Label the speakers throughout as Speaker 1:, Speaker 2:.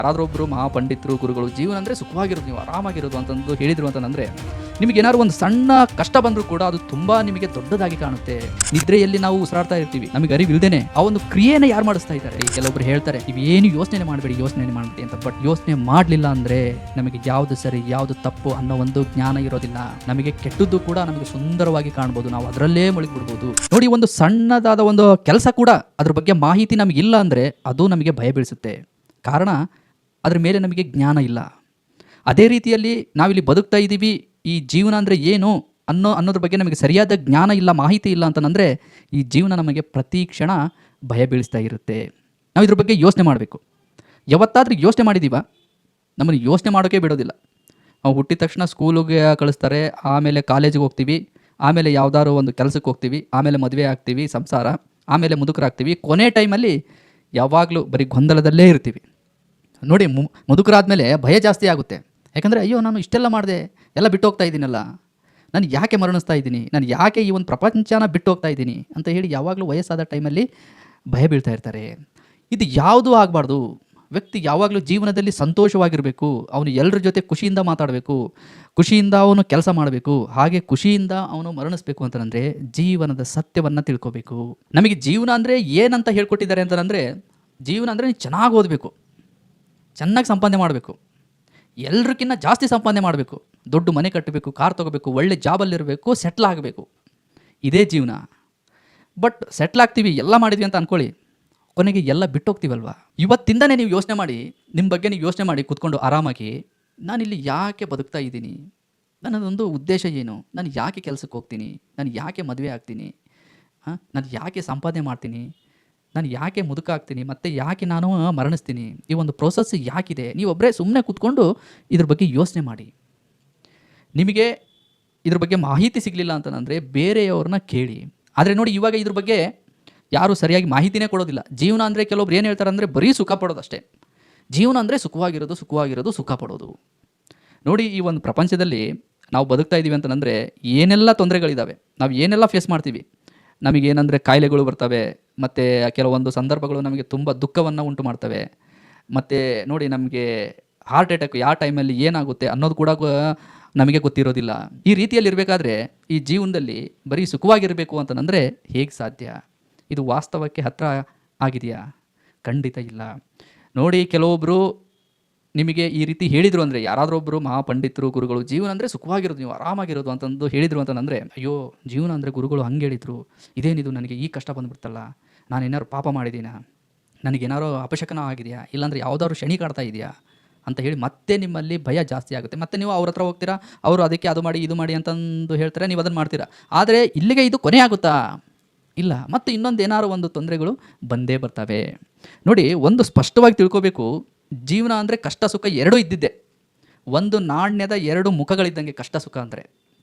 Speaker 1: ಯಾರಾದರೂ ಒಬ್ಬರು ಮಹಾಪಂಡಿತರು ಗುರುಗಳು ಜೀವನ ಅಂದರೆ ಸುಖವಾಗಿರೋದು, ನೀವು ಆರಾಮಾಗಿರೋದು ಅಂತಂದು ಹೇಳಿದ್ರು ಅಂತಂದರೆ, ನಿಮಗೆ ಏನಾದ್ರು ಒಂದು ಸಣ್ಣ ಕಷ್ಟ ಬಂದರೂ ಕೂಡ ಅದು ತುಂಬಾ ನಿಮಗೆ ದೊಡ್ಡದಾಗಿ ಕಾಣುತ್ತೆ. ನಿದ್ರೆಯಲ್ಲಿ ನಾವು ಉಸಿರಾಡ್ತಾ ಇರ್ತೀವಿ, ನಮಗೆ ಅರಿವಿಲ್ದೇನೆ ಆ ಒಂದು ಕ್ರಿಯೆನ ಯಾರು ಮಾಡಿಸ್ತಾ ಇದ್ದಾರೆ? ಕೆಲವೊಬ್ರು ಹೇಳ್ತಾರೆ ನೀವೇನು ಯೋಚನೆ ಮಾಡಬೇಡಿ ಅಂತ. ಬಟ್ ಯೋಚನೆ ಮಾಡಲಿಲ್ಲ ಅಂದ್ರೆ ನಮಗೆ ಯಾವುದು ಸರಿ ಯಾವುದು ತಪ್ಪು ಅನ್ನೋ ಒಂದು ಜ್ಞಾನ ಇರೋದಿಲ್ಲ. ನಮಗೆ ಕೆಟ್ಟದ್ದು ಕೂಡ ನಮಗೆ ಸುಂದರವಾಗಿ ಕಾಣ್ಬೋದು, ನಾವು ಅದರಲ್ಲೇ ಮುಳುಗಿಬಿಡ್ಬೋದು. ನೋಡಿ, ಒಂದು ಸಣ್ಣದಾದ ಒಂದು ಕೆಲಸ ಕೂಡ ಅದ್ರ ಬಗ್ಗೆ ಮಾಹಿತಿ ನಮಗಿಲ್ಲ ಅಂದ್ರೆ ಅದು ನಮಗೆ ಭಯ ಬೀಳಿಸುತ್ತೆ. ಕಾರಣ ಅದ್ರ ಮೇಲೆ ನಮಗೆ ಜ್ಞಾನ ಇಲ್ಲ. ಅದೇ ರೀತಿಯಲ್ಲಿ ನಾವಿಲ್ಲಿ ಬದುಕ್ತಾ ಇದ್ದೀವಿ, ಈ ಜೀವನ ಅಂದರೆ ಏನು ಅನ್ನೋದ್ರ ಬಗ್ಗೆ ನಮಗೆ ಸರಿಯಾದ ಜ್ಞಾನ ಇಲ್ಲ, ಮಾಹಿತಿ ಇಲ್ಲ ಅಂತಂದರೆ ಈ ಜೀವನ ನಮಗೆ ಪ್ರತಿ ಕ್ಷಣ ಭಯ ಬೀಳಿಸ್ತಾ ಇರುತ್ತೆ. ನಾವು ಇದ್ರ ಬಗ್ಗೆ ಯೋಚನೆ ಮಾಡಬೇಕು. ಯಾವತ್ತಾದ್ರೂ ಯೋಚನೆ ಮಾಡಿದ್ದೀವ? ನಮ್ಮನ್ನು ಯೋಚನೆ ಮಾಡೋಕ್ಕೆ ಬಿಡೋದಿಲ್ಲ. ನಾವು ಹುಟ್ಟಿದ ತಕ್ಷಣ ಸ್ಕೂಲಿಗೆ ಕಳಿಸ್ತಾರೆ, ಆಮೇಲೆ ಕಾಲೇಜಿಗೆ ಹೋಗ್ತೀವಿ, ಆಮೇಲೆ ಯಾವುದಾದ್ರು ಒಂದು ಕೆಲಸಕ್ಕೆ ಹೋಗ್ತೀವಿ, ಆಮೇಲೆ ಮದುವೆ ಆಗ್ತೀವಿ, ಸಂಸಾರ, ಆಮೇಲೆ ಮುದುಕರಾಗ್ತೀವಿ. ಕೊನೆ ಟೈಮಲ್ಲಿ ಯಾವಾಗಲೂ ಬರೀ ಗೊಂದಲದಲ್ಲೇ ಇರ್ತೀವಿ. ನೋಡಿ, ಮುದುಕರಾದ್ಮೇಲೆ ಭಯ ಜಾಸ್ತಿ ಆಗುತ್ತೆ. ಯಾಕಂದರೆ ಅಯ್ಯೋ, ನಾನು ಇಷ್ಟೆಲ್ಲ ಮಾಡಿದೆ, ಎಲ್ಲ ಬಿಟ್ಟು ಹೋಗ್ತಾ ಇದ್ದೀನಲ್ಲ, ನಾನು ಯಾಕೆ ಮರಣಿಸ್ತಾ ಇದ್ದೀನಿ, ನಾನು ಯಾಕೆ ಈ ಒಂದು ಪ್ರಪಂಚನ ಬಿಟ್ಟು ಹೋಗ್ತಾ ಇದ್ದೀನಿ ಅಂತ ಹೇಳಿ ಯಾವಾಗಲೂ ವಯಸ್ಸಾದ ಟೈಮಲ್ಲಿ ಭಯ ಬೀಳ್ತಾ ಇರ್ತಾರೆ. ಇದು ಯಾವುದೂ ಆಗಬಾರ್ದು. ವ್ಯಕ್ತಿ ಯಾವಾಗಲೂ ಜೀವನದಲ್ಲಿ ಸಂತೋಷವಾಗಿರಬೇಕು. ಅವನು ಎಲ್ಲರ ಜೊತೆ ಖುಷಿಯಿಂದ ಮಾತಾಡಬೇಕು, ಖುಷಿಯಿಂದ ಅವನು ಕೆಲಸ ಮಾಡಬೇಕು, ಹಾಗೆ ಖುಷಿಯಿಂದ ಅವನು ಮರಣಿಸ್ಬೇಕು ಅಂತಂದರೆ ಜೀವನದ ಸತ್ಯವನ್ನು ತಿಳ್ಕೋಬೇಕು. ನಮಗೆ ಜೀವನ ಅಂದರೆ ಏನಂತ ಹೇಳ್ಕೊಟ್ಟಿದ್ದಾರೆ ಅಂತಂದರೆ, ಜೀವನ ಅಂದರೆ ನೀವು ಚೆನ್ನಾಗಿ ಓದಬೇಕು, ಚೆನ್ನಾಗಿ ಸಂಪಾದನೆ ಮಾಡಬೇಕು, ಎಲ್ರಿಗಿನ್ನ ಜಾಸ್ತಿ ಸಂಪಾದನೆ ಮಾಡಬೇಕು, ದೊಡ್ಡ ಮನೆ ಕಟ್ಟಬೇಕು, ಕಾರ್ ತೊಗೋಬೇಕು, ಒಳ್ಳೆ ಜಾಬಲ್ಲಿರಬೇಕು, ಸೆಟ್ಲ್ ಆಗಬೇಕು, ಇದೇ ಜೀವನ. ಬಟ್ ಸೆಟ್ಲ್ ಆಗ್ತೀವಿ, ಎಲ್ಲ ಮಾಡಿದ್ವಿ ಅಂತ ಅಂದ್ಕೊಳ್ಳಿ, ಕೊನೆಗೆ ಎಲ್ಲ ಬಿಟ್ಟೋಗ್ತೀವಲ್ವ. ಇವತ್ತಿಂದನೇ ನೀವು ಯೋಚನೆ ಮಾಡಿ, ನಿಮ್ಮ ಬಗ್ಗೆ ನೀವು ಯೋಚನೆ ಮಾಡಿ ಕೂತ್ಕೊಂಡು ಆರಾಮಾಗಿ, ನಾನಿಲ್ಲಿ ಯಾಕೆ ಬದುಕ್ತಾ ಇದ್ದೀನಿ, ನನ್ನದೊಂದು ಉದ್ದೇಶ ಏನು, ನಾನು ಯಾಕೆ ಕೆಲಸಕ್ಕೆ ಹೋಗ್ತೀನಿ, ನಾನು ಯಾಕೆ ಮದುವೆ ಆಗ್ತೀನಿ, ನಾನು ಯಾಕೆ ಸಂಪಾದನೆ ಮಾಡ್ತೀನಿ, ನಾನು ಯಾಕೆ ಮುದುಕ ಆಗ್ತೀನಿ, ಮತ್ತು ಯಾಕೆ ನಾನು ಮರಣಿಸ್ತೀನಿ, ಈ ಒಂದು ಪ್ರೋಸೆಸ್ ಯಾಕಿದೆ. ನೀವೊಬ್ಬರೇ ಸುಮ್ಮನೆ ಕೂತ್ಕೊಂಡು ಇದ್ರ ಬಗ್ಗೆ ಯೋಚನೆ ಮಾಡಿ. ನಿಮಗೆ ಇದ್ರ ಬಗ್ಗೆ ಮಾಹಿತಿ ಸಿಗಲಿಲ್ಲ ಅಂತಂದರೆ ಬೇರೆಯವ್ರನ್ನ ಕೇಳಿ. ಆದರೆ ನೋಡಿ, ಇವಾಗ ಇದ್ರ ಬಗ್ಗೆ ಯಾರೂ ಸರಿಯಾಗಿ ಮಾಹಿತಿನೇ ಕೊಡೋದಿಲ್ಲ. ಜೀವನ ಅಂದರೆ ಕೆಲವೊಬ್ರು ಏನು ಹೇಳ್ತಾರೆ ಅಂದರೆ ಬರೀ ಸುಖ ಪಡೋದು ಅಷ್ಟೇ. ಜೀವನ ಅಂದರೆ ಸುಖವಾಗಿರೋದು, ಸುಖ ಪಡೋದು. ನೋಡಿ, ಈ ಒಂದು ಪ್ರಪಂಚದಲ್ಲಿ ನಾವು ಬದುಕ್ತಾ ಇದ್ದೀವಿ ಅಂತಂದರೆ ಏನೆಲ್ಲ ತೊಂದರೆಗಳಿದ್ದಾವೆ, ನಾವು ಏನೆಲ್ಲ ಫೇಸ್ ಮಾಡ್ತೀವಿ. ನಮಗೇನೆಂದರೆ ಕಾಯಿಲೆಗಳು ಬರ್ತವೆ, ಮತ್ತು ಕೆಲವೊಂದು ಸಂದರ್ಭಗಳು ನಮಗೆ ತುಂಬ ದುಃಖವನ್ನು ಉಂಟು ಮಾಡ್ತವೆ. ಮತ್ತು ನೋಡಿ, ನಮಗೆ ಹಾರ್ಟ್ ಅಟ್ಯಾಕ್ ಯಾವ ಟೈಮಲ್ಲಿ ಏನಾಗುತ್ತೆ ಅನ್ನೋದು ಕೂಡ ನಮಗೆ ಗೊತ್ತಿರೋದಿಲ್ಲ. ಈ ರೀತಿಯಲ್ಲಿ ಇರಬೇಕಾದ್ರೆ ಈ ಜೀವನದಲ್ಲಿ ಬರೀ ಸುಖವಾಗಿರಬೇಕು ಅಂತಂದರೆ ಹೇಗೆ ಸಾಧ್ಯ? ಇದು ವಾಸ್ತವಕ್ಕೆ ಹತ್ತಿರ ಆಗಿದೆಯಾ? ಖಂಡಿತ ಇಲ್ಲ. ನೋಡಿ, ಕೆಲವೊಬ್ಬರು ನಿಮಗೆ ಈ ರೀತಿ ಹೇಳಿದರು ಅಂದರೆ, ಯಾರಾದರೂ ಒಬ್ಬರು ಮಹಾಪಂಡಿತರು ಗುರುಗಳು ಜೀವನ ಅಂದರೆ ಸುಖವಾಗಿರೋದು, ನೀವು ಆರಾಮಾಗಿರೋದು ಅಂತಂದು ಹೇಳಿದರು ಅಂತಂದರೆ, ಅಯ್ಯೋ, ಜೀವನ ಅಂದರೆ ಗುರುಗಳು ಹಂಗೆ ಹೇಳಿದರು, ಇದೇನಿದು, ನನಗೆ ಈ ಕಷ್ಟ ಬಂದುಬಿಡ್ತಲ್ಲ, ನಾನೇನಾದ್ರು ಪಾಪ ಮಾಡಿದ್ದೀನಾ, ನನಗೇನಾದ್ರು ಅಪಶಕನ ಆಗಿದೆಯಾ, ಇಲ್ಲಾಂದರೆ ಯಾವುದಾದ್ರು ಶನಿ ಕಾಡ್ತಾ ಇದೆಯಾ ಅಂತ ಹೇಳಿ ಮತ್ತೆ ನಿಮ್ಮಲ್ಲಿ ಭಯ ಜಾಸ್ತಿ ಆಗುತ್ತೆ. ಮತ್ತು ನೀವು ಅವ್ರ ಹತ್ರ ಹೋಗ್ತೀರಾ, ಅವರು ಅದಕ್ಕೆ ಅದು ಮಾಡಿ ಇದು ಮಾಡಿ ಅಂತಂದು ಹೇಳ್ತಾರೆ, ನೀವು ಅದನ್ನು ಮಾಡ್ತೀರಾ. ಆದರೆ ಇಲ್ಲಿಗೆ ಇದು ಕೊನೆ ಆಗುತ್ತಾ? ಇಲ್ಲ, ಮತ್ತು ಇನ್ನೊಂದು ಏನಾದ್ರು ಒಂದು ತೊಂದರೆಗಳು ಬಂದೇ ಬರ್ತವೆ. ನೋಡಿ, ಒಂದು ಸ್ಪಷ್ಟವಾಗಿ ತಿಳ್ಕೋಬೇಕು, ಜೀವನ ಅಂದರೆ ಕಷ್ಟ ಸುಖ ಎರಡೂ ಇದ್ದಿದ್ದೆ. ಒಂದು ನಾಣ್ಯದ ಎರಡು ಮುಖಗಳಿದ್ದಂಗೆ ಕಷ್ಟ ಸುಖ ಅಂದರೆ.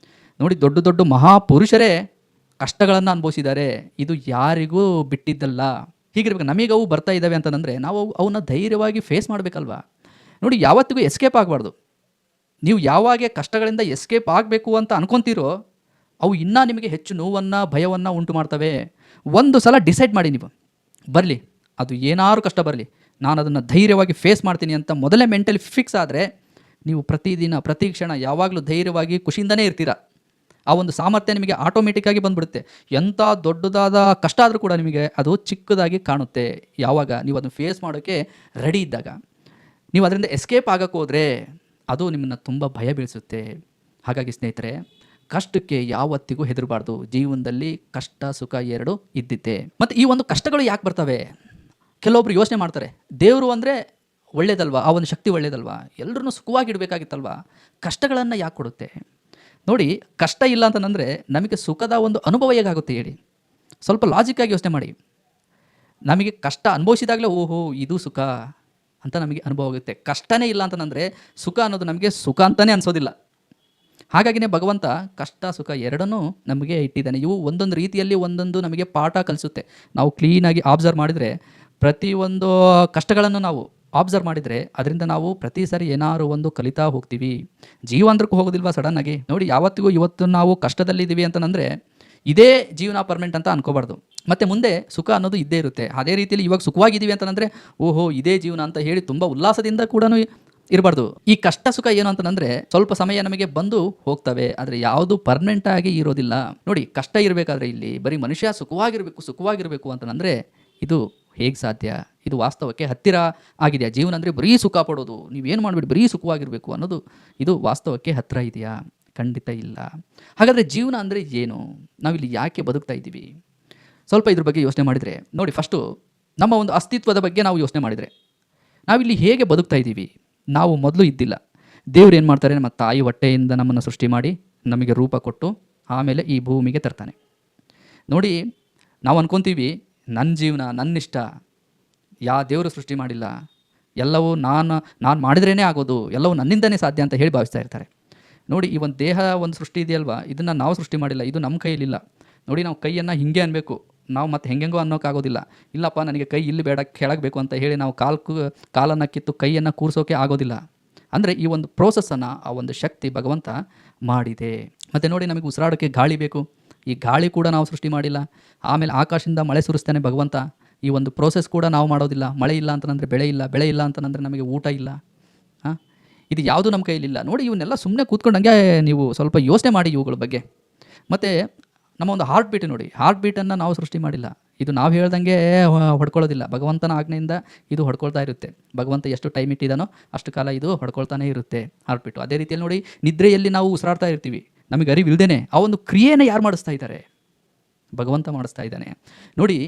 Speaker 1: ನೋಡಿ, ದೊಡ್ಡ ದೊಡ್ಡ ಮಹಾಪುರುಷರೇ ಕಷ್ಟಗಳನ್ನು ಅನುಭವಿಸಿದ್ದಾರೆ, ಇದು ಯಾರಿಗೂ ಬಿಟ್ಟಿದ್ದಲ್ಲ. ಹೀಗಿರ್ಬೇಕು. ನಮಗೆ ಅವು ಬರ್ತಾ ಇದ್ದಾವೆ ಅಂತಂದರೆ ನಾವು ಅವನ್ನ ಧೈರ್ಯವಾಗಿ ಫೇಸ್ ಮಾಡಬೇಕಲ್ವಾ. ನೋಡಿ, ಯಾವತ್ತಿಗೂ ಎಸ್ಕೇಪ್ ಆಗಬಾರ್ದು. ನೀವು ಯಾವಾಗ ಕಷ್ಟಗಳಿಂದ ಎಸ್ಕೇಪ್ ಆಗಬೇಕು ಅಂತ ಅನ್ಕೊತೀರೋ, ಅವು ಇನ್ನೂ ನಿಮಗೆ ಹೆಚ್ಚು ನೋವನ್ನು ಭಯವನ್ನು ಉಂಟು ಮಾಡ್ತವೆ. ಒಂದು ಸಲ ಡಿಸೈಡ್ ಮಾಡಿ, ನೀವು ಬರಲಿ, ಅದು ಏನಾದ್ರು ಕಷ್ಟ ಬರಲಿ, ನಾನು ಅದನ್ನು ಧೈರ್ಯವಾಗಿ ಫೇಸ್ ಮಾಡ್ತೀನಿ ಅಂತ ಮೊದಲೇ ಮೆಂಟಲಿ ಫಿಕ್ಸ್ ಆದರೆ, ನೀವು ಪ್ರತಿದಿನ ಪ್ರತಿ ಕ್ಷಣ ಯಾವಾಗಲೂ ಧೈರ್ಯವಾಗಿ ಖುಷಿಯಿಂದನೇ ಇರ್ತೀರ. ಆ ಒಂದು ಸಾಮರ್ಥ್ಯ ನಿಮಗೆ ಆಟೋಮೆಟಿಕ್ಕಾಗಿ ಬಂದುಬಿಡುತ್ತೆ. ಎಂಥ ದೊಡ್ಡದಾದ ಕಷ್ಟ ಆದರೂ ಕೂಡ ನಿಮಗೆ ಅದು ಚಿಕ್ಕದಾಗಿ ಕಾಣುತ್ತೆ, ಯಾವಾಗ ನೀವು ಅದನ್ನು ಫೇಸ್ ಮಾಡೋಕ್ಕೆ ರೆಡಿ ಇದ್ದಾಗ. ನೀವು ಅದರಿಂದ ಎಸ್ಕೇಪ್ ಆಗೋಕ್ಕೆ ಹೋದರೆ ಅದು ನಿಮ್ಮನ್ನು ತುಂಬ ಭಯ ಬೀಳಿಸುತ್ತೆ. ಹಾಗಾಗಿ ಸ್ನೇಹಿತರೆ, ಕಷ್ಟಕ್ಕೆ ಯಾವತ್ತಿಗೂ ಹೆದರಬಾರ್ದು. ಜೀವನದಲ್ಲಿ ಕಷ್ಟ ಸುಖ ಎರಡು ಇದ್ದಿದ್ದೆ. ಮತ್ತು ಈ ಒಂದು ಕಷ್ಟಗಳು ಯಾಕೆ ಬರ್ತವೆ? ಕೆಲವೊಬ್ರು ಯೋಚನೆ ಮಾಡ್ತಾರೆ, ದೇವರು ಅಂದರೆ ಒಳ್ಳೇದಲ್ವಾ, ಆ ಒಂದು ಶಕ್ತಿ ಒಳ್ಳೇದಲ್ವಾ, ಎಲ್ಲರೂ ಸುಖವಾಗಿಡಬೇಕಾಗಿತ್ತಲ್ವಾ, ಕಷ್ಟಗಳನ್ನು ಯಾಕೆ ಕೊಡುತ್ತೆ? ನೋಡಿ, ಕಷ್ಟ ಇಲ್ಲ ಅಂತಂದರೆ ನಮಗೆ ಸುಖದ ಒಂದು ಅನುಭವ ಹೇಗಾಗುತ್ತೆ ಹೇಳಿ? ಸ್ವಲ್ಪ ಲಾಜಿಕ್ಕಾಗಿ ಯೋಚನೆ ಮಾಡಿ. ನಮಗೆ ಕಷ್ಟ ಅನುಭವಿಸಿದಾಗಲೇ ಓಹೋ ಇದು ಸುಖ ಅಂತ ನಮಗೆ ಅನುಭವ ಆಗುತ್ತೆ. ಕಷ್ಟನೇ ಇಲ್ಲ ಅಂತಂದರೆ ಸುಖ ಅನ್ನೋದು ನಮಗೆ ಸುಖ ಅಂತಲೇ ಅನಿಸೋದಿಲ್ಲ. ಹಾಗಾಗಿನೇ ಭಗವಂತ ಕಷ್ಟ ಸುಖ ಎರಡನ್ನೂ ನಮಗೆ ಇಟ್ಟಿದ್ದಾನೆ. ಇವು ಒಂದೊಂದು ರೀತಿಯಲ್ಲಿ ಒಂದೊಂದು ನಮಗೆ ಪಾಠ ಕಲಿಸುತ್ತೆ. ನಾವು ಕ್ಲೀನಾಗಿ ಆಬ್ಸರ್ವ್ ಮಾಡಿದರೆ, ಪ್ರತಿಯೊಂದು ಕಷ್ಟಗಳನ್ನು ನಾವು ಆಬ್ಸರ್ವ್ ಮಾಡಿದರೆ ಅದರಿಂದ ನಾವು ಪ್ರತಿ ಸಾರಿ ಏನಾದ್ರು ಒಂದು ಕಲಿತಾ ಹೋಗ್ತೀವಿ. ಜೀವಾಂತರಕ್ಕೂ ಹೋಗೋದಿಲ್ವಾ ಸಡನ್ನಾಗಿ? ನೋಡಿ, ಯಾವತ್ತಿಗೂ ಇವತ್ತು ನಾವು ಕಷ್ಟದಲ್ಲಿದ್ದೀವಿ ಅಂತಂದರೆ ಇದೇ ಜೀವನ ಪರ್ಮನೆಂಟ್ ಅಂತ ಅನ್ಕೋಬಾರ್ದು. ಮತ್ತು ಮುಂದೆ ಸುಖ ಅನ್ನೋದು ಇದ್ದೇ ಇರುತ್ತೆ. ಅದೇ ರೀತಿಯಲ್ಲಿ ಇವಾಗ ಸುಖವಾಗಿದ್ದೀವಿ ಅಂತಂದರೆ ಓಹೋ ಇದೇ ಜೀವನ ಅಂತ ಹೇಳಿ ತುಂಬ ಉಲ್ಲಾಸದಿಂದ ಕೂಡ ಇರಬಾರ್ದು. ಈ ಕಷ್ಟ ಸುಖ ಏನು ಅಂತಂದರೆ ಸ್ವಲ್ಪ ಸಮಯ ನಮಗೆ ಬಂದು ಹೋಗ್ತವೆ, ಆದರೆ ಯಾವುದು ಪರ್ಮನೆಂಟ್ ಆಗಿ ಇರೋದಿಲ್ಲ. ನೋಡಿ, ಕಷ್ಟ ಇರಬೇಕಾದ್ರೆ ಇಲ್ಲಿ ಬರೀ ಮನುಷ್ಯ ಸುಖವಾಗಿರಬೇಕು ಅಂತಂದರೆ ಇದು ಹೇಗೆ ಸಾಧ್ಯ? ಇದು ವಾಸ್ತವಕ್ಕೆ ಹತ್ತಿರ ಆಗಿದೆ. ಜೀವನ ಅಂದರೆ ಬರೀ ಸುಖ ಪಡೋದು, ನೀವೇನು ಮಾಡಿಬಿಡಿ ಬರೀ ಸುಖವಾಗಿರಬೇಕು ಅನ್ನೋದು ಇದು ವಾಸ್ತವಕ್ಕೆ ಹತ್ತಿರ ಇದೆಯಾ? ಖಂಡಿತ ಇಲ್ಲ. ಹಾಗಾದರೆ ಜೀವನ ಅಂದರೆ ಏನು? ನಾವಿಲ್ಲಿ ಯಾಕೆ ಬದುಕ್ತಾ ಇದ್ದೀವಿ? ಸ್ವಲ್ಪ ಇದ್ರ ಬಗ್ಗೆ ಯೋಚನೆ ಮಾಡಿದರೆ ನೋಡಿ, ಫಸ್ಟು ನಮ್ಮ ಒಂದು ಅಸ್ತಿತ್ವದ ಬಗ್ಗೆ ನಾವು ಯೋಚನೆ ಮಾಡಿದರೆ ನಾವಿಲ್ಲಿ ಹೇಗೆ ಬದುಕ್ತಾ ಇದ್ದೀವಿ? ನಾವು ಮೊದಲು ಇದ್ದಿಲ್ಲ. ದೇವ್ರು ಏನು ಮಾಡ್ತಾರೆ, ನಮ್ಮ ತಾಯಿ ಹೊಟ್ಟೆಯಿಂದ ನಮ್ಮನ್ನು ಸೃಷ್ಟಿ ಮಾಡಿ ನಮಗೆ ರೂಪ ಕೊಟ್ಟು ಆಮೇಲೆ ಈ ಭೂಮಿಗೆ ತರ್ತಾನೆ. ನೋಡಿ, ನಾವು ಅಂದ್ಕೊತೀವಿ ನನ್ನ ಜೀವನ ನನ್ನಿಷ್ಟ, ದೇವರು ಸೃಷ್ಟಿ ಮಾಡಿಲ್ಲ, ಎಲ್ಲವೂ ನಾನು ಮಾಡಿದ್ರೇ ಆಗೋದು, ಎಲ್ಲವೂ ನನ್ನಿಂದನೇ ಸಾಧ್ಯ ಅಂತ ಹೇಳಿ ಭಾವಿಸ್ತಾ ಇರ್ತಾರೆ. ನೋಡಿ, ಈ ಒಂದು ದೇಹ ಒಂದು ಸೃಷ್ಟಿ ಇದೆಯಲ್ವಾ, ಇದನ್ನು ನಾವು ಸೃಷ್ಟಿ ಮಾಡಿಲ್ಲ, ಇದು ನಮ್ಮ ಕೈಯಲ್ಲಿಲ್ಲ. ನೋಡಿ, ನಾವು ಕೈಯನ್ನು ಹಿಂಗೆ ಅನ್ಬೇಕು, ನಾವು ಮತ್ತೆ ಹೆಂಗೆಂಗೋ ಅನ್ನೋಕ್ಕಾಗೋದಿಲ್ಲ. ಇಲ್ಲಪ್ಪ ನನಗೆ ಕೈ ಇಲ್ಲಿ ಬೇಡ ಕೆಳಗಬೇಕು ಅಂತ ಹೇಳಿ ನಾವು ಕಾಲನ್ನು ಕಿತ್ತು ಕೈಯನ್ನು ಕೂರಿಸೋಕೆ ಆಗೋದಿಲ್ಲ. ಅಂದರೆ ಈ ಒಂದು ಪ್ರೋಸೆಸ್ಸನ್ನು ಆ ಒಂದು ಶಕ್ತಿ ಭಗವಂತ ಮಾಡಿದೆ. ಮತ್ತು ನೋಡಿ, ನಮಗೆ ಉಸಿರಾಡೋಕ್ಕೆ ಗಾಳಿ ಬೇಕು, ಈ ಗಾಳಿ ಕೂಡ ನಾವು ಸೃಷ್ಟಿ ಮಾಡಿಲ್ಲ. ಆಮೇಲೆ ಆಕಾಶದಿಂದ ಮಳೆ ಸುರಿಸ್ತಾನೆ ಭಗವಂತ, ಈ ಒಂದು ಪ್ರೋಸೆಸ್ ಕೂಡ ನಾವು ಮಾಡೋದಿಲ್ಲ. ಮಳೆ ಇಲ್ಲ ಅಂತಂದರೆ ಬೆಳೆ ಇಲ್ಲ, ಬೆಳೆ ಇಲ್ಲ ಅಂತಂದರೆ ನಮಗೆ ಊಟ ಇಲ್ಲ. ಇದು ಯಾವುದು ನಮ್ಮ ಕೈಯಲ್ಲಿಲ್ಲ. ನೋಡಿ, ಇವನ್ನೆಲ್ಲ ಸುಮ್ಮನೆ ಕೂತ್ಕೊಂಡಂಗೆ ನೀವು ಸ್ವಲ್ಪ ಯೋಚನೆ ಮಾಡಿ ಇವುಗಳ ಬಗ್ಗೆ. ಮತ್ತು ನಮ್ಮ ಒಂದು ಹಾರ್ಟ್ ಬೀಟ್ ನೋಡಿ, ಹಾರ್ಟ್ ಬೀಟನ್ನು ನಾವು ಸೃಷ್ಟಿ ಮಾಡಿಲ್ಲ, ಇದು ನಾವು ಹೇಳ್ದಂಗೆ ಹೊಡ್ಕೊಳ್ಳೋದಿಲ್ಲ. ಭಗವಂತನ ಆಜ್ಞೆಯಿಂದ ಇದು ಹೊಡ್ಕೊಳ್ತಾ ಇರುತ್ತೆ. ಭಗವಂತ ಎಷ್ಟು ಟೈಮ್ ಇಟ್ಟಿದ್ದಾನೋ ಅಷ್ಟು ಕಾಲ ಇದು ಹೊಡ್ಕೊಳ್ತಾನೆ ಇರುತ್ತೆ ಹಾರ್ಟ್ ಬೀಟು. ಅದೇ ರೀತಿಯಲ್ಲಿ ನೋಡಿ, ನಿದ್ರೆಯಲ್ಲಿ ನಾವು ಉಸಿರಾಡ್ತಾ ಇರ್ತೀವಿ, ನಮಗೆ ಅರಿವಿಲ್ದೇನೆ ಆ ಒಂದು ಕ್ರಿಯೆನ ಯಾರು ಮಾಡಿಸ್ತಾ ಇದ್ದಾರೆ? ಭಗವಂತ ಮಾಡಿಸ್ತಾ ಇದ್ದಾನೆ. ನೋಡಿ,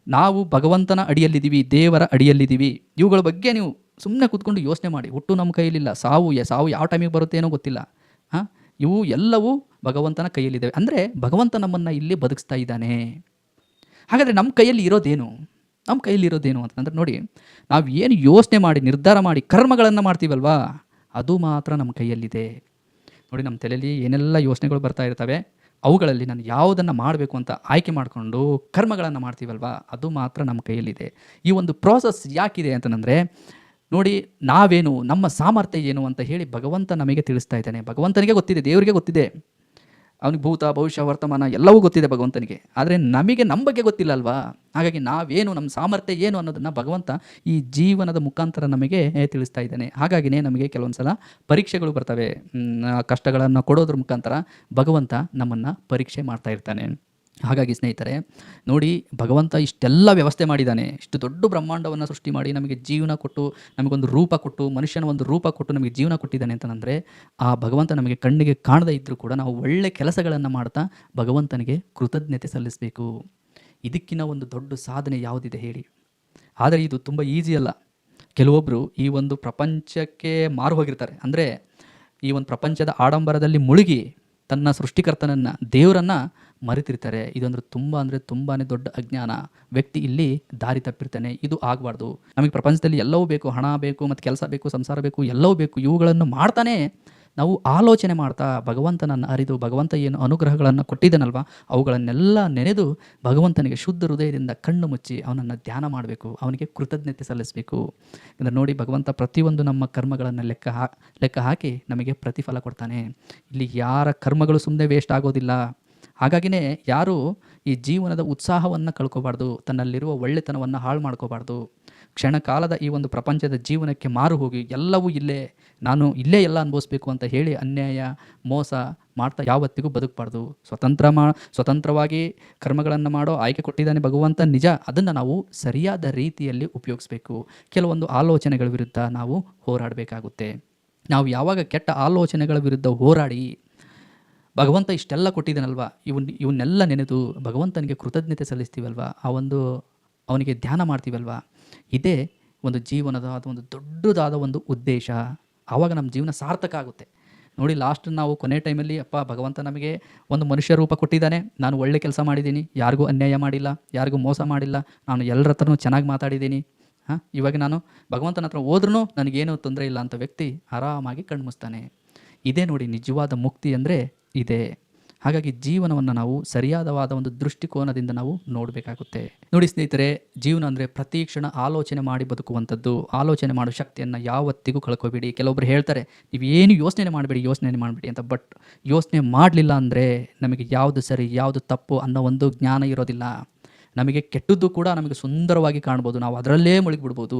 Speaker 1: ನಾವು ಭಗವಂತನ ಅಡಿಯಲ್ಲಿದ್ದೀವಿ, ದೇವರ ಅಡಿಯಲ್ಲಿದ್ದೀವಿ. ಇವುಗಳ ಬಗ್ಗೆ ನೀವು ಸುಮ್ಮನೆ ಕೂತ್ಕೊಂಡು ಯೋಚನೆ ಮಾಡಿ. ಹುಟ್ಟು ನಮ್ಮ ಕೈಯಲ್ಲಿಲ್ಲ, ಸಾವು ಯಾವ ಟೈಮಿಗೆ ಬರುತ್ತೆ ಏನೋ ಗೊತ್ತಿಲ್ಲ. ಇವು ಎಲ್ಲವೂ ಭಗವಂತನ ಕೈಯಲ್ಲಿದ್ದಾವೆ. ಅಂದರೆ ಭಗವಂತ ನಮ್ಮನ್ನು ಇಲ್ಲಿ ಬದುಕಿಸ್ತಾ ಇದ್ದಾನೆ. ಹಾಗಾದರೆ ನಮ್ಮ ಕೈಯಲ್ಲಿ ಇರೋದೇನು? ಅಂತಂದರೆ ನೋಡಿ, ನಾವು ಏನು ಯೋಚನೆ ಮಾಡಿ ನಿರ್ಧಾರ ಮಾಡಿ ಕರ್ಮಗಳನ್ನು ಮಾಡ್ತೀವಲ್ವಾ, ಅದು ಮಾತ್ರ ನಮ್ಮ ಕೈಯಲ್ಲಿದೆ. ನೋಡಿ, ನಮ್ಮ ತಲೆಯಲ್ಲಿ ಏನೆಲ್ಲ ಯೋಚನೆಗಳು ಬರ್ತಾ ಇರ್ತವೆ, ಅವುಗಳಲ್ಲಿ ನಾನು ಯಾವುದನ್ನು ಮಾಡಬೇಕು ಅಂತ ಆಯ್ಕೆ ಮಾಡಿಕೊಂಡು ಕರ್ಮಗಳನ್ನು ಮಾಡ್ತೀವಲ್ವ, ಅದು ಮಾತ್ರ ನಮ್ಮ ಕೈಯಲ್ಲಿದೆ. ಈ ಒಂದು ಪ್ರೋಸೆಸ್ ಯಾಕಿದೆ ಅಂತಂದರೆ ನೋಡಿ, ನಾವೇನು, ನಮ್ಮ ಸಾಮರ್ಥ್ಯ ಏನು ಅಂತ ಹೇಳಿ ಭಗವಂತ ನಮಗೆ ತಿಳಿಸ್ತಾ ಇದ್ದಾನೆ. ಭಗವಂತನಿಗೆ ಗೊತ್ತಿದೆ, ದೇವರಿಗೆ ಗೊತ್ತಿದೆ, ಅವನಿಗೆ ಭೂತ ಭವಿಷ್ಯ ವರ್ತಮಾನ ಎಲ್ಲವೂ ಗೊತ್ತಿದೆ ಭಗವಂತನಿಗೆ. ಆದರೆ ನಮಗೆ ನಮ್ಮ ಬಗ್ಗೆ ಗೊತ್ತಿಲ್ಲ ಅಲ್ವಾ? ಹಾಗಾಗಿ ನಾವೇನು, ನಮ್ಮ ಸಾಮರ್ಥ್ಯ ಏನು ಅನ್ನೋದನ್ನು ಭಗವಂತ ಈ ಜೀವನದ ಮುಖಾಂತರ ನಮಗೆ ತಿಳಿಸ್ತಾ ಇದ್ದಾನೆ. ಹಾಗಾಗಿನೇ ನಮಗೆ ಕೆಲವೊಂದು ಸಲ ಪರೀಕ್ಷೆಗಳು ಬರ್ತವೆ. ಕಷ್ಟಗಳನ್ನು ಕೊಡೋದ್ರ ಮುಖಾಂತರ ಭಗವಂತ ನಮ್ಮನ್ನು ಪರೀಕ್ಷೆ ಮಾಡ್ತಾ ಇರ್ತಾನೆ. ಹಾಗಾಗಿ ಸ್ನೇಹಿತರೆ ನೋಡಿ, ಭಗವಂತ ಇಷ್ಟೆಲ್ಲ ವ್ಯವಸ್ಥೆ ಮಾಡಿದ್ದಾನೆ, ಇಷ್ಟು ದೊಡ್ಡ ಬ್ರಹ್ಮಾಂಡವನ್ನು ಸೃಷ್ಟಿ ಮಾಡಿ ನಮಗೆ ಜೀವನ ಕೊಟ್ಟು, ನಮಗೊಂದು ರೂಪ ಕೊಟ್ಟು, ಮನುಷ್ಯನ ಒಂದು ರೂಪ ಕೊಟ್ಟು ನಮಗೆ ಜೀವನ ಕೊಟ್ಟಿದ್ದಾನೆ ಅಂತಂದರೆ ಆ ಭಗವಂತ ನಮಗೆ ಕಣ್ಣಿಗೆ ಕಾಣದೇ ಇದ್ದರೂ ಕೂಡ ನಾವು ಒಳ್ಳೆ ಕೆಲಸಗಳನ್ನು ಮಾಡ್ತಾ ಭಗವಂತನಿಗೆ ಕೃತಜ್ಞತೆ ಸಲ್ಲಿಸಬೇಕು. ಇದಕ್ಕಿಂತ ಒಂದು ದೊಡ್ಡ ಸಾಧನೆ ಯಾವುದಿದೆ ಹೇಳಿ? ಆದರೆ ಇದು ತುಂಬ ಈಸಿ ಅಲ್ಲ. ಕೆಲವೊಬ್ಬರು ಈ ಒಂದು ಪ್ರಪಂಚಕ್ಕೆ ಮಾರು ಹೋಗಿರ್ತಾರೆ. ಅಂದರೆ ಈ ಒಂದು ಪ್ರಪಂಚದ ಆಡಂಬರದಲ್ಲಿ ಮುಳುಗಿ ತನ್ನ ಸೃಷ್ಟಿಕರ್ತನನ್ನು, ದೇವರನ್ನು ಮರೆತಿರ್ತಾರೆ. ಇದೊಂದು ತುಂಬಾ ದೊಡ್ಡ ಅಜ್ಞಾನ. ವ್ಯಕ್ತಿ ಇಲ್ಲಿ ದಾರಿ ತಪ್ಪಿರ್ತಾನೆ. ಇದು ಆಗಬಾರ್ದು. ನಮಗೆ ಪ್ರಪಂಚದಲ್ಲಿ ಎಲ್ಲವೂ ಬೇಕು, ಹಣ ಬೇಕು, ಮತ್ತು ಕೆಲಸ ಬೇಕು, ಸಂಸಾರ ಬೇಕು, ಎಲ್ಲವೂ ಬೇಕು. ಇವುಗಳನ್ನು ಮಾಡ್ತಾನೆ ನಾವು ಆಲೋಚನೆ ಮಾಡ್ತಾ ಭಗವಂತನನ್ನು ಅರಿದು, ಭಗವಂತ ಏನು ಅನುಗ್ರಹಗಳನ್ನು ಕೊಟ್ಟಿದ್ದಾನಲ್ವ ಅವುಗಳನ್ನೆಲ್ಲ ನೆನೆದು ಭಗವಂತನಿಗೆ ಶುದ್ಧ ಹೃದಯದಿಂದ ಕಣ್ಣು ಮುಚ್ಚಿ ಅವನನ್ನು ಧ್ಯಾನ ಮಾಡಬೇಕು, ಅವನಿಗೆ ಕೃತಜ್ಞತೆ ಸಲ್ಲಿಸಬೇಕು. ಅಂದರೆ ನೋಡಿ, ಭಗವಂತ ಪ್ರತಿಯೊಂದು ನಮ್ಮ ಕರ್ಮಗಳನ್ನು ಲೆಕ್ಕ ಹಾಕಿ ನಮಗೆ ಪ್ರತಿಫಲ ಕೊಡ್ತಾನೆ. ಇಲ್ಲಿ ಯಾರ ಕರ್ಮಗಳು ಸುಮ್ಮನೆ ವೇಸ್ಟ್ ಆಗೋದಿಲ್ಲ. ಹಾಗಾಗಿನೇ ಯಾರೂ ಈ ಜೀವನದ ಉತ್ಸಾಹವನ್ನು ಕಳ್ಕೊಬಾರ್ದು, ತನ್ನಲ್ಲಿರುವ ಒಳ್ಳೆತನವನ್ನು ಹಾಳು ಮಾಡ್ಕೋಬಾರ್ದು. ಕ್ಷಣ ಕಾಲದ ಈ ಒಂದು ಪ್ರಪಂಚದ ಜೀವನಕ್ಕೆ ಮಾರು ಹೋಗಿ ಎಲ್ಲವೂ ನಾನು ಇಲ್ಲೇ ಎಲ್ಲ ಅನುಭವಿಸ್ಬೇಕು ಅಂತ ಹೇಳಿ ಅನ್ಯಾಯ ಮೋಸ ಮಾಡ್ತಾ ಯಾವತ್ತಿಗೂ ಬದುಕಬಾರ್ದು. ಸ್ವತಂತ್ರವಾಗಿ ಕರ್ಮಗಳನ್ನು ಮಾಡೋ ಆಯ್ಕೆ ಕೊಟ್ಟಿದ್ದಾನೆ ಭಗವಂತ, ನಿಜ. ಅದನ್ನು ನಾವು ಸರಿಯಾದ ರೀತಿಯಲ್ಲಿ ಉಪಯೋಗಿಸ್ಬೇಕು. ಕೆಲವೊಂದು ಆಲೋಚನೆಗಳ ವಿರುದ್ಧ ನಾವು ಹೋರಾಡಬೇಕಾಗುತ್ತೆ. ನಾವು ಯಾವಾಗ ಕೆಟ್ಟ ಆಲೋಚನೆಗಳ ವಿರುದ್ಧ ಹೋರಾಡಿ ಭಗವಂತ ಇಷ್ಟೆಲ್ಲ ಕೊಟ್ಟಿದ್ದಾನಲ್ವ, ಇವನ್ನೆಲ್ಲ ನೆನೆದು ಭಗವಂತನಿಗೆ ಕೃತಜ್ಞತೆ ಸಲ್ಲಿಸ್ತೀವಲ್ವ, ಅವನಿಗೆ ಧ್ಯಾನ ಮಾಡ್ತೀವಲ್ವ, ಇದೇ ಒಂದು ಜೀವನದ ಒಂದು ದೊಡ್ಡದಾದ ಒಂದು ಉದ್ದೇಶ. ಆವಾಗ ನಮ್ಮ ಜೀವನ ಸಾರ್ಥಕ ಆಗುತ್ತೆ. ನೋಡಿ, ಲಾಸ್ಟ್ ನಾವು ಕೊನೆ ಟೈಮಲ್ಲಿ ಭಗವಂತ ನಮಗೆ ಒಂದು ಮನುಷ್ಯ ರೂಪ ಕೊಟ್ಟಿದ್ದಾನೆ, ನಾನು ಒಳ್ಳೆ ಕೆಲಸ ಮಾಡಿದ್ದೀನಿ, ಯಾರಿಗೂ ಅನ್ಯಾಯ ಮಾಡಿಲ್ಲ, ಯಾರಿಗೂ ಮೋಸ ಮಾಡಿಲ್ಲ, ನಾನು ಎಲ್ಲರ ಹತ್ರನೂ ಚೆನ್ನಾಗಿ ಮಾತಾಡಿದ್ದೀನಿ, ಇವಾಗ ನಾನು ಭಗವಂತನ ಹತ್ರ ಹೋದ್ರೂ ನನಗೇನೂ ತೊಂದರೆ ಇಲ್ಲ ಅಂತ ವ್ಯಕ್ತಿ ಆರಾಮಾಗಿ ಕಣ್ಮುಸ್ತಾನೆ. ಇದೇ ನೋಡಿ ನಿಜವಾದ ಮುಕ್ತಿ ಅಂದರೆ ಇದೆ. ಹಾಗಾಗಿ ಜೀವನವನ್ನು ನಾವು ಸರಿಯಾದವಾದ ಒಂದು ದೃಷ್ಟಿಕೋನದಿಂದ ನಾವು ನೋಡಬೇಕಾಗುತ್ತೆ. ನೋಡಿ ಸ್ನೇಹಿತರೆ, ಜೀವನ ಅಂದರೆ ಪ್ರತಿ ಕ್ಷಣ ಆಲೋಚನೆ ಮಾಡಿ ಬದುಕುವಂಥದ್ದು. ಆಲೋಚನೆ ಮಾಡೋ ಶಕ್ತಿಯನ್ನು ಯಾವತ್ತಿಗೂ ಕಳ್ಕೊಬೇಡಿ. ಕೆಲವೊಬ್ರು ಹೇಳ್ತಾರೆ, ನೀವು ಏನು ಯೋಚನೆ ಮಾಡಬೇಡಿ ಅಂತ. ಬಟ್ ಯೋಚನೆ ಮಾಡಲಿಲ್ಲ ಅಂದರೆ ನಮಗೆ ಯಾವುದು ಸರಿ ಯಾವುದು ತಪ್ಪು ಅನ್ನೋ ಒಂದು ಜ್ಞಾನ ಇರೋದಿಲ್ಲ. ನಮಗೆ ಕೆಟ್ಟದ್ದು ಕೂಡ ನಮಗೆ ಸುಂದರವಾಗಿ ಕಾಣ್ಬೋದು, ನಾವು ಅದರಲ್ಲೇ ಮುಳುಗಿಬಿಡ್ಬೋದು.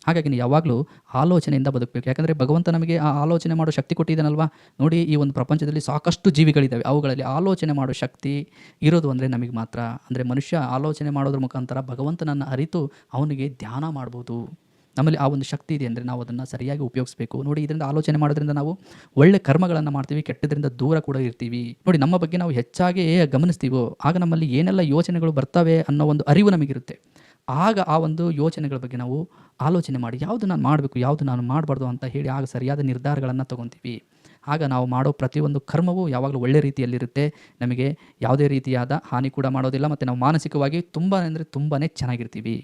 Speaker 1: ಹಾಗಾಗಿ ನೀವು ಯಾವಾಗಲೂ ಆಲೋಚನೆಯಿಂದ ಬದುಕಬೇಕು. ಯಾಕಂದರೆ ಭಗವಂತ ನಮಗೆ ಆ ಆಲೋಚನೆ ಮಾಡೋ ಶಕ್ತಿ ಕೊಟ್ಟಿದ್ದಾನಲ್ವಾ. ನೋಡಿ, ಈ ಒಂದು ಪ್ರಪಂಚದಲ್ಲಿ ಸಾಕಷ್ಟು ಜೀವಿಗಳಿದ್ದಾವೆ, ಅವುಗಳಲ್ಲಿ ಆಲೋಚನೆ ಮಾಡೋ ಶಕ್ತಿ ಇರೋದು ಅಂದರೆ ನಮಗೆ ಮಾತ್ರ. ಅಂದರೆ ಮನುಷ್ಯ ಆಲೋಚನೆ ಮಾಡೋದ್ರ ಮುಖಾಂತರ ಭಗವಂತನನ್ನು ಅರಿತು ಅವನಿಗೆ ಧ್ಯಾನ ಮಾಡ್ಬೋದು. ನಮ್ಮಲ್ಲಿ ಆ ಒಂದು ಶಕ್ತಿ ಇದೆ ಅಂದರೆ ನಾವು ಅದನ್ನು ಸರಿಯಾಗಿ ಉಪಯೋಗಿಸಬೇಕು. ನೋಡಿ, ಇದರಿಂದ ಆಲೋಚನೆ ಮಾಡೋದ್ರಿಂದ ನಾವು ಒಳ್ಳೆ ಕರ್ಮಗಳನ್ನು ಮಾಡ್ತೀವಿ, ಕೆಟ್ಟದ್ರಿಂದ ದೂರ ಕೂಡ ಇರ್ತೀವಿ. ನೋಡಿ, ನಮ್ಮ ಬಗ್ಗೆ ನಾವು ಹೆಚ್ಚಾಗಿ ಗಮನಿಸ್ತೀವೋ ಆಗ ನಮ್ಮಲ್ಲಿ ಏನೆಲ್ಲ ಯೋಚನೆಗಳು ಬರ್ತವೆ ಅನ್ನೋ ಒಂದು ಅರಿವು ನಮಗಿರುತ್ತೆ. ಆಗ ಆ ಒಂದು ಯೋಚನೆಗಳ ಬಗ್ಗೆ ನಾವು ಆಲೋಚನೆ ಮಾಡಿ ಯಾವುದು ನಾನು ಮಾಡಬೇಕು ಯಾವುದು ನಾನು ಮಾಡಬಾರ್ದು ಅಂತ ಹೇಳಿ ಆಗ ಸರಿಯಾದ ನಿರ್ಧಾರಗಳನ್ನು ತೊಗೊತೀವಿ. ಆಗ ನಾವು ಮಾಡೋ ಪ್ರತಿಯೊಂದು ಕರ್ಮವೂ ಯಾವಾಗಲೂ ಒಳ್ಳೆ ರೀತಿಯಲ್ಲಿರುತ್ತೆ. ನಮಗೆ ಯಾವುದೇ ರೀತಿಯಾದ ಹಾನಿ ಕೂಡ ಮಾಡೋದಿಲ್ಲ ಮತ್ತು ನಾವು ಮಾನಸಿಕವಾಗಿ ತುಂಬಾ ಅಂದರೆ ತುಂಬಾ ಚೆನ್ನಾಗಿರ್ತೀವಿ.